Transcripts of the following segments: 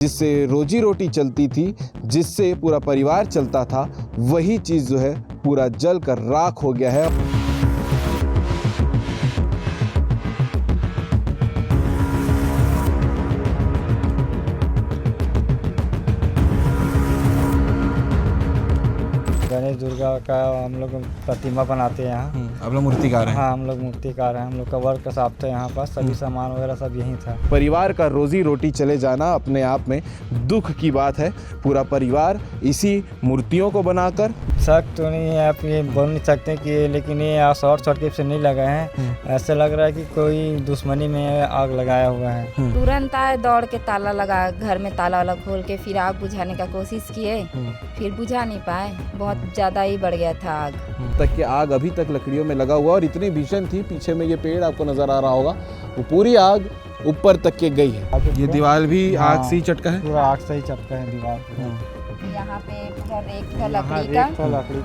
जिससे रोजी रोटी चलती थी, जिससे पूरा परिवार चलता था, वही चीज़ जो है पूरा जल कर राख हो गया है। गणेश दुर्गा का हम लोग प्रतिमा बनाते हैं यहाँ। आप लोग मूर्तिकार हैं? हाँ, हम लोग मूर्तिकार हैं। हम लोग का वर्क शॉप था यहाँ पास, सभी सामान वगैरह सब यहीं था। परिवार का रोजी रोटी चले जाना अपने आप में दुख की बात है। पूरा परिवार इसी मूर्तियों को बनाकर, शक तो नहीं है, आप ये बोल नहीं सकते कि, लेकिन ये शॉर्ट सर्किट से नहीं लगा है। ऐसा लग रहा है कि कोई दुश्मनी में आग लगाया हुआ है। तुरंत आए, दौड़ के ताला लगा, घर में ताला वाला खोल के फिर आग बुझाने का कोशिश किए, फिर बुझा नहीं पाए। बहुत ज़्यादा ही बढ़ गया था आग। तक कि आग अभी तक लकड़ियों में लगा हुआ और इतनी भीषण थी। पीछे में ये पेड़ आपको नजर आ रहा होगा, वो पूरी आग ऊपर तक के गई है। ये दीवार भी आग से ही चटका है, पूरा आग से ही चटका है दीवार। यहाँ पे पूरा रेक था लकड़ी का,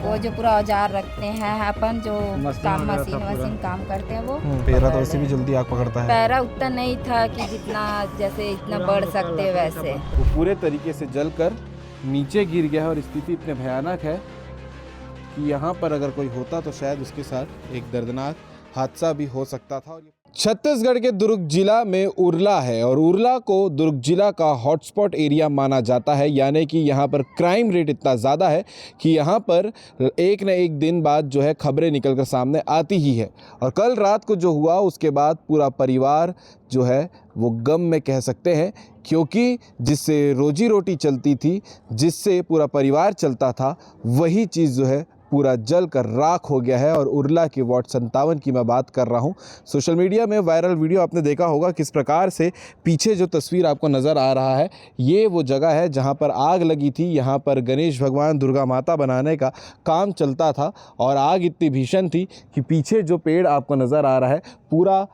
वो जो पूरा औजार रखते हैं अपन, जो काम मशीन काम करते हैं, वो पैरा तो उससे भी जल्दी आग पकड़ता है। पैरा उतना नहीं था कि जितना जैसे इतना बढ़ सकते वैसे। वो पूरे तरीके से जलकर नीचे गिर गया है और स्थिति इतने भयानक है कि यहाँ पर अगर कोई होता तो शायद उसके साथ एक दर्दनाक हादसा भी हो सकता था। छत्तीसगढ़ के दुर्ग जिला में उरला है और उरला को दुर्ग जिला का हॉटस्पॉट एरिया माना जाता है, यानी कि यहाँ पर क्राइम रेट इतना ज़्यादा है कि यहाँ पर एक न एक दिन बाद जो है खबरें निकलकर सामने आती ही है। और कल रात को जो हुआ उसके बाद पूरा परिवार जो है वो गम में कह सकते हैं, क्योंकि जिससे रोजी रोटी चलती थी, जिससे पूरा परिवार चलता था, वही चीज़ जो है पूरा जल कर राख हो गया है। और उरला के वार्ड 57 की मैं बात कर रहा हूँ। सोशल मीडिया में वायरल वीडियो आपने देखा होगा किस प्रकार से पीछे जो तस्वीर आपको नज़र आ रहा है, ये वो जगह है जहाँ पर आग लगी थी। यहाँ पर गणेश भगवान, दुर्गा माता बनाने का काम चलता था और आग इतनी भीषण थी कि पीछे जो पेड़ आपको नज़र आ रहा है, पूरा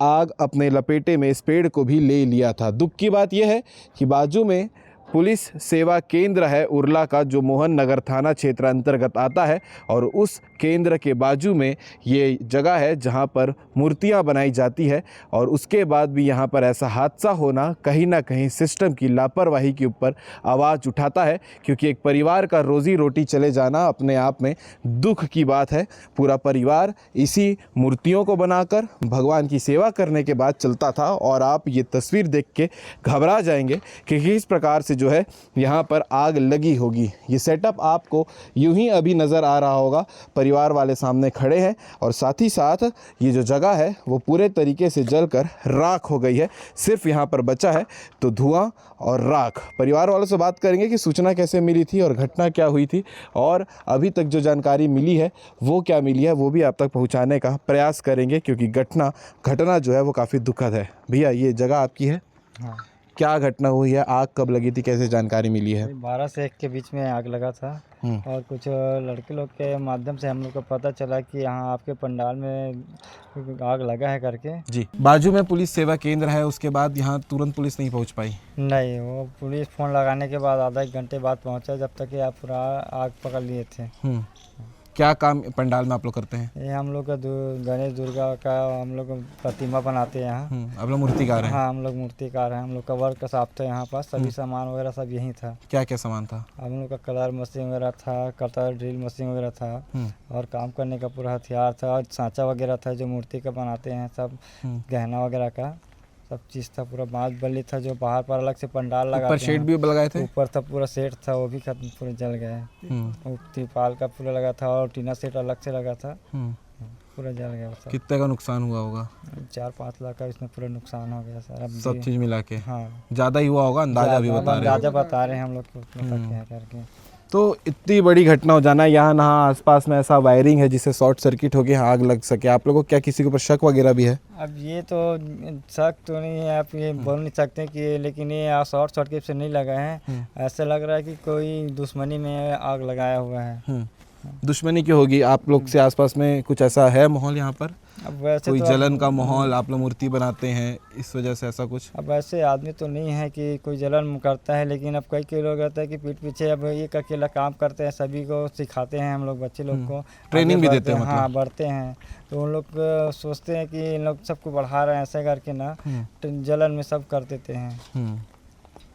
आग अपने लपेटे में इस पेड़ को भी ले लिया था। दुख की बात यह है कि बाजू में पुलिस सेवा केंद्र है उरला का, जो मोहन नगर थाना क्षेत्र अंतर्गत आता है, और उस केंद्र के बाजू में ये जगह है जहां पर मूर्तियां बनाई जाती है। और उसके बाद भी यहां पर ऐसा हादसा होना कहीं ना कहीं सिस्टम की लापरवाही के ऊपर आवाज़ उठाता है, क्योंकि एक परिवार का रोजी रोटी चले जाना अपने आप में दुख की बात है। पूरा परिवार इसी मूर्तियों को बनाकर भगवान की सेवा करने के बाद चलता था। और आप ये तस्वीर देख के घबरा जाएंगे कि किस प्रकार से जो है यहाँ पर आग लगी होगी। ये सेटअप आपको यूं ही अभी नज़र आ रहा होगा, परिवार वाले सामने खड़े हैं और साथ ही साथ ये जो जगह है वो पूरे तरीके से जलकर राख हो गई है। सिर्फ यहाँ पर बचा है तो धुआं और राख। परिवार वालों से बात करेंगे कि सूचना कैसे मिली थी और घटना क्या हुई थी, और अभी तक जो जानकारी मिली है वो क्या मिली है, वो भी आप तक पहुँचाने का प्रयास करेंगे, क्योंकि घटना जो है वो काफ़ी दुखद है। भैया, ये जगह आपकी है? हाँ। क्या घटना हुई है? आग कब लगी थी? कैसे जानकारी मिली है? 12 से 1 के बीच में आग लगा था और कुछ लड़के लोग के माध्यम से हम लोग को पता चला कि यहाँ आपके पंडाल में आग लगा है करके। जी, बाजू में पुलिस सेवा केंद्र है, उसके बाद यहाँ तुरंत पुलिस नहीं पहुँच पाई? नहीं, वो पुलिस फ़ोन लगाने के बाद आधा एक घंटे बाद पहुँचा, जब तक कि आप पूरा आग पकड़ लिए थे। क्या काम पंडाल में आप लोग करते हैं? ये हम लोग का गणेश दुर्गा का हम लोग प्रतिमा बनाते हैं यहाँ। आप लोग मूर्तिकार हैं? हाँ, हम लोग मूर्तिकार हैं। हम लोग का वर्क शॉप था यहाँ पास, सभी सामान वगैरह सब यहीं था। क्या क्या सामान था? हम लोग का कलर मशीन वगैरह था, कटर ड्रिल मशीन वगैरह था, और काम करने का पूरा हथियार था, और सांचा वगैरह था जो मूर्ति का बनाते हैं, सब गहना वगैरह का सब चीज़ था। पूरा बांस बल्ली था जो बाहर पर अलग से पंडाल लगा, ऊपर शेड भी लगाए थे? ऊपर था पूरा सेट था, वो भी खत्म, पूरा जल गया। तिरपाल का पूरा लगा था और टीना सेट अलग से लगा था, पूरा जल गया। कितने का नुकसान हुआ होगा? 4-5 लाख का इसमें पूरा नुकसान हो गया सारा, सब चीज़ मिला के। हाँ, ज़्यादा ही हुआ होगा, अंदाजा भी बता रहे हैं? अंदाजा बता रहे हैं हम लोग को करके। तो इतनी बड़ी घटना हो जाना, यहाँ ना आसपास में ऐसा वायरिंग है जिससे शॉर्ट सर्किट होकर यहाँ आग लग सके। आप लोगों को क्या किसी के ऊपर शक वगैरह भी है? अब ये तो शक तो नहीं है, आप ये बोल नहीं सकते कि, लेकिन ये शॉर्ट सर्किट से नहीं लगा है। ऐसा लग रहा है कि कोई दुश्मनी में आग लगाया हुआ है। दुश्मनी क्यों होगी? आप लोग से आसपास में कुछ ऐसा है माहौल यहाँ पर? अब वैसे कोई तो जलन का माहौल, आप लोग मूर्ति बनाते हैं इस वजह से ऐसा कुछ? अब ऐसे आदमी तो नहीं है कि कोई जलन करता है, लेकिन अब कई लोग रहते हैं कि पीठ पीछे अब एक अकेला काम करते हैं, सभी को सिखाते हैं हम लोग, बच्चे लोग को ट्रेनिंग भी देते हैं? हाँ, बढ़ते हैं। तो उन लोग सोचते हैं कि इन लोग सबको बढ़ा रहे हैं, ऐसे करके ना जलन में सब कर देते हैं।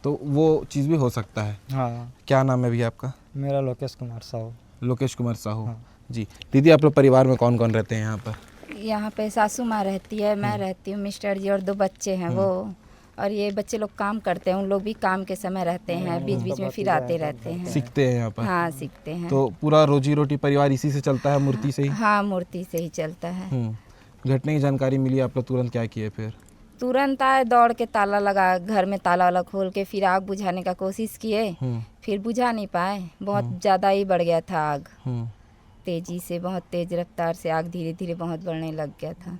तो वो चीज़ भी हो सकता है। हाँ, क्या नाम है भैया आपका? मेरा लोकेश कुमार साहू। लोकेश कुमार साहू। हाँ। जी दीदी, आप लोग परिवार में कौन कौन रहते हैं यहाँ पर? यहाँ पे सासू माँ रहती है, मैं रहती हूँ, मिस्टर जी और 2 बच्चे हैं वो। और ये बच्चे लोग काम करते हैं, उन लोग भी काम के समय रहते हैं, बीच बीच में फिर आते रहते हैं। सीखते हैं यहाँ पर? हाँ, सीखते हैं। तो पूरा रोजी रोटी परिवार इसी से चलता है, मूर्ति से ही? हाँ, मूर्ति से ही चलता है। घटने की जानकारी मिली, आप लोग तुरंत क्या किए फिर? तुरंत आए, दौड़ के ताला लगा, घर में ताला वाला खोल के फिर आग बुझाने का कोशिश किए, फिर बुझा नहीं पाए। बहुत ज़्यादा ही बढ़ गया था आग, तेजी से, बहुत तेज रफ्तार से आग धीरे धीरे बहुत बढ़ने लग गया था।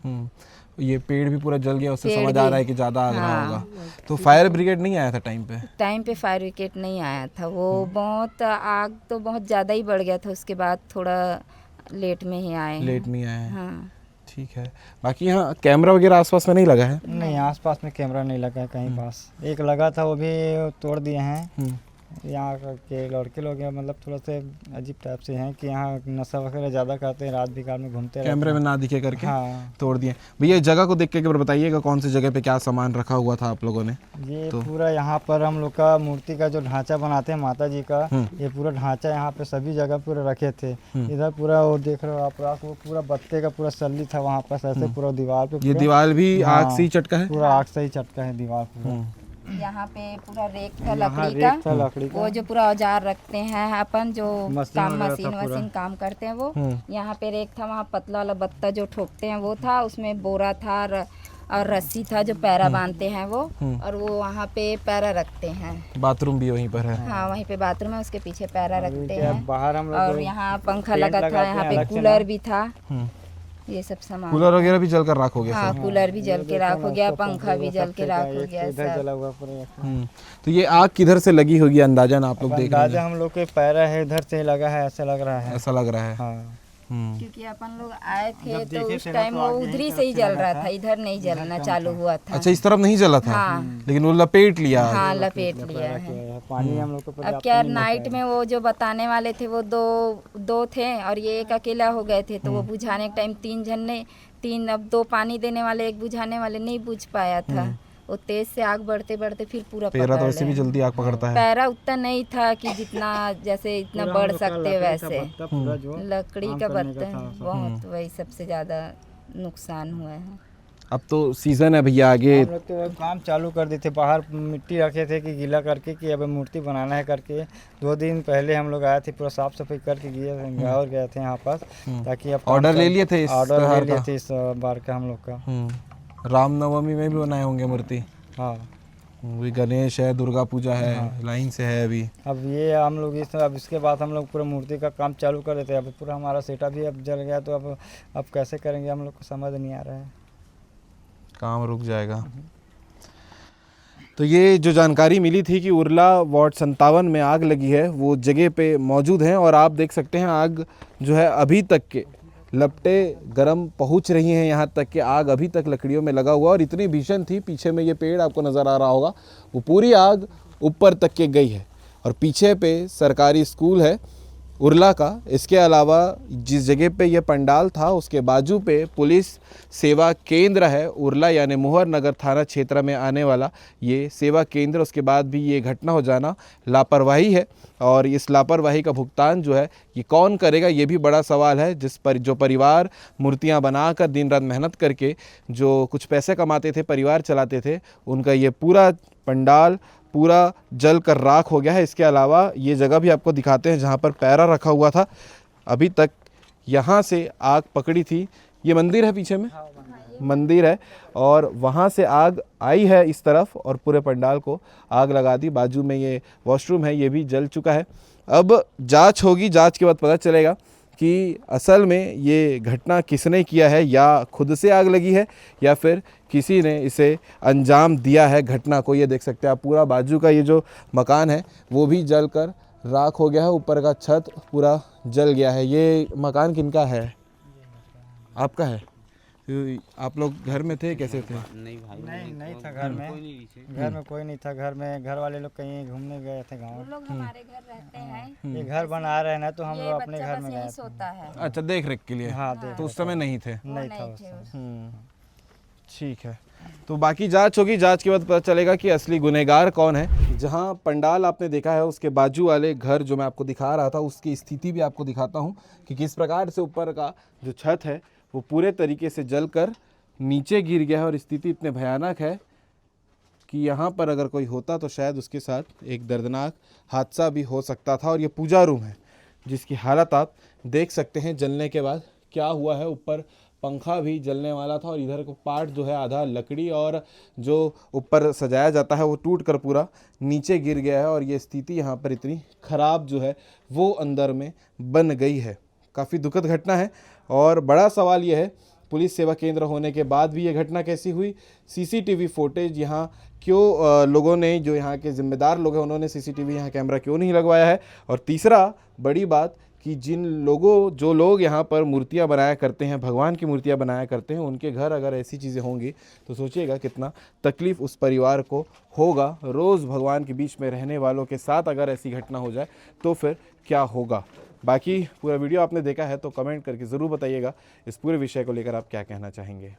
ये पेड़ भी पूरा जल गया, उससे पेड़ समझ आ भी, रहा है कि ज़्यादा आग रहा हाँ। होगा। तो फायर ब्रिगेड नहीं आया था टाइम पे? टाइम पे फायर ब्रिगेड नहीं आया था, वो बहुत आग तो बहुत ज़्यादा ही बढ़ गया था। उसके बाद थोड़ा लेट में ही आए हैं। लेट में आए हैं। हाँ। ठीक है। बाकी यहाँ कैमरा वगैरह आसपास में नहीं लगा है? नहीं, आसपास में कैमरा नहीं लगा है कहीं पास। एक लगा था, वो भी तोड़ दिए हैं। यहाँ के लड़के लोग हैं, मतलब थोड़ा से अजीब टाइप से हैं कि यहाँ नशा वगैरह ज़्यादा करते हैं, रात बिकार में घूमते रहते हैं। कैमरे में ना दिखे करके हाँ। तोड़ दिए। भैया जगह को देख के एक बार बताइएगा, कौन सी जगह पे क्या सामान रखा हुआ था आप लोगों ने? ये पूरा यहाँ पर हम लोग का मूर्ति का जो ढांचा बनाते हैं माता जी का, ये पूरा ढांचा यहाँ पे सभी जगह पूरा रखे थे। इधर पूरा वो देख रहे हो आप, रात वो पूरा बत्ते का पूरा सल्ली था वहाँ पर, ऐसे पूरा दीवार पे। ये दीवार भी हाँ, आग से ही चटका है? पूरा आग से ही चटका है दीवार पूरा। यहाँ पे पूरा रेक था यहाँ लकड़ी रेक था का, लकड़ी का। वो जो पूरा औजार रखते हैं अपन, जो मशीन काम वगैरह मशीन था पूरा। वशीन काम करते हैं वो। यहाँ पे रेक था, वहाँ पतला वाला बत्ता जो ठोकते हैं वो था, उसमें बोरा था और रस्सी था जो पैरा बांधते हैं वो, और वो वहाँ पे पैरा रखते हैं। बाथरूम भी वहीं पर है? हाँ, वहीं पे बाथरूम है, उसके पीछे पैरा रखते हैं। बाहर हम लोग और यहाँ पंखा टेंट लगा था, लगाते यहाँ हैं पे अलग से कूलर ना। भी था, ये सब सामान। कूलर वगैरह भी जलकर राख हो गया हाँ, सब? कूलर भी जल के राख हो गया, पंखा भी जल के राख हो गया इधर सब। जला हुआ पूरा। तो ये आग किधर से लगी होगी अंदाजन आप लोग देख रहे अंदाजा हैं? हम लोग के पैरा है, इधर से लगा है, ऐसा लग रहा है। ऐसा लग रहा है। हाँ। क्योंकि अपन लोग आए थे जब तो देखे उस थे ना टाइम तो वो आग उधर ही यहीं से ही तरफ से जल लगा रहा था। था, इधर नहीं जलना चालू हुआ था। अच्छा, इस तरफ नहीं जला था? हाँ। लेकिन वो लपेट लिया आग। हाँ, लपेट लिया है। पानी हम लोग को अब पर्याप्त क्या नहीं नाइट मिल में वो जो बताने वाले थे वो दो थे और ये एक अकेला हो गए थे, तो वो बुझाने के टाइम 3 जन ने, 3 अब 2 पानी देने वाले, 1 बुझाने वाले, नहीं बुझ पाया था। वो तेज से आग बढ़ते बढ़ते फिर पूरा पैरा तो पकड़ वैसे भी लिया। जल्दी आग पकड़ता है। पैरा उतना नहीं था कि जितना जैसे इतना पूरा हम बढ़ लोग का सकते लकड़ी का वैसे। बत्ता पूरा जो लकड़ी काम का करने का बर्तन था सब। बहुत, वही सबसे ज़्यादा नुकसान हुआ है। अब तो सीजन है भैया आगे। हम लोग तो काम चालू कर दिए थे, बाहर मिट्टी रखे थे कि गीला करके कि अब मूर्ति बनाना है करके। 2 दिन पहले हम लोग आए थे, पूरा साफ सफाई करके गए थे यहाँ पास, ताकि अब ऑर्डर ले लिए थे इस ऑर्डर त्योहार ले लिए का? थे इस बार का हम लोग का। रामनवमी में भी बनाए होंगे मूर्ति? हाँ। वही गणेश है, दुर्गा पूजा है, लाइन से है अभी। अब ये हम लोग अब इसके बाद हम लोग पूरा मूर्ति का काम चालू कर देते हैं। अब पूरा हमारा सेटअप भी अब जल गया, तो अब कैसे करेंगे हम लोग को समझ नहीं आ रहा है। काम रुक जाएगा। तो ये जो जानकारी मिली थी कि उरला वार्ड 57 में आग लगी है, वो जगह पे मौजूद हैं और आप देख सकते हैं आग जो है अभी तक के लपटे गर्म पहुंच रही हैं, यहाँ तक कि आग अभी तक लकड़ियों में लगा हुआ और इतनी भीषण थी। पीछे में ये पेड़ आपको नज़र आ रहा होगा, वो पूरी आग ऊपर तक के गई है और पीछे पे सरकारी स्कूल है उरला का। इसके अलावा जिस जगह पे ये पंडाल था उसके बाजू पे पुलिस सेवा केंद्र है उरला, यानी मुहर नगर थाना क्षेत्र में आने वाला ये सेवा केंद्र। उसके बाद भी ये घटना हो जाना लापरवाही है और इस लापरवाही का भुगतान जो है ये कौन करेगा, ये भी बड़ा सवाल है। जो परिवार मूर्तियां बनाकर दिन रात मेहनत करके जो कुछ पैसे कमाते थे, परिवार चलाते थे, उनका ये पूरा पंडाल पूरा जल कर राख हो गया है। इसके अलावा ये जगह भी आपको दिखाते हैं जहाँ पर पैरा रखा हुआ था, अभी तक यहाँ से आग पकड़ी थी। ये मंदिर है पीछे में, मंदिर है और वहाँ से आग आई है इस तरफ और पूरे पंडाल को आग लगा दी। बाजू में ये वॉशरूम है, ये भी जल चुका है। अब जांच होगी, जांच के बाद पता चलेगा कि असल में ये घटना किसने किया है, या खुद से आग लगी है या फिर किसी ने इसे अंजाम दिया है घटना को। ये देख सकते हैं आप, पूरा बाजू का ये जो मकान है वो भी जलकर राख हो गया है, ऊपर का छत पूरा जल गया है। ये मकान किनका है? आपका है? आप लोग घर में थे, कैसे थे? नहीं था घर में कोई नहीं था। घर में घर वाले लोग कहीं घूमने गए थे गाँव। लोग हमारे घर रहते हैं, ये घर बना रहे हैं ना, तो हम ये लोग अपने बच्चा घर बस में यहीं गए थे। सोता है। अच्छा, देख रेख के लिए। हाँ, देख तो उस समय नहीं थे? नहीं था उस थे समय। ठीक है। तो बाकी जांच होगी, जांच के बाद पता चलेगा कि असली गुनहगार कौन है। जहां पंडाल आपने देखा है उसके बाजू वाले घर जो मैं आपको दिखा रहा था उसकी स्थिति भी आपको दिखाता हूं कि किस प्रकार से ऊपर का जो छत है वो पूरे तरीके से जलकर नीचे गिर गया है और स्थिति इतने भयानक है कि यहाँ पर अगर कोई होता तो शायद उसके साथ एक दर्दनाक हादसा भी हो सकता था। और ये पूजा रूम है जिसकी हालत आप देख सकते हैं जलने के बाद क्या हुआ है। ऊपर पंखा भी जलने वाला था और इधर को पार्ट जो है आधा लकड़ी और जो ऊपर सजाया जाता है वो टूट कर पूरा नीचे गिर गया है। और ये स्थिति यहाँ पर इतनी ख़राब जो है वो अंदर में बन गई है। काफ़ी दुखद घटना है और बड़ा सवाल ये है पुलिस सेवा केंद्र होने के बाद भी ये घटना कैसी हुई। सीसीटीवी फुटेज यहाँ क्यों लोगों ने, जो यहाँ के जिम्मेदार लोग हैं उन्होंने सीसीटीवी यहाँ कैमरा क्यों नहीं लगवाया है। और तीसरा बड़ी बात कि जो लोग यहाँ पर मूर्तियाँ बनाया करते हैं, भगवान की मूर्तियाँ बनाया करते हैं, उनके घर अगर ऐसी चीज़ें होंगी तो सोचिएगा कितना तकलीफ़ उस परिवार को होगा। रोज़ भगवान के बीच में रहने वालों के साथ अगर ऐसी घटना हो जाए तो फिर क्या होगा। बाकी पूरा वीडियो आपने देखा है तो कमेंट करके ज़रूर बताइएगा इस पूरे विषय को लेकर आप क्या कहना चाहेंगे।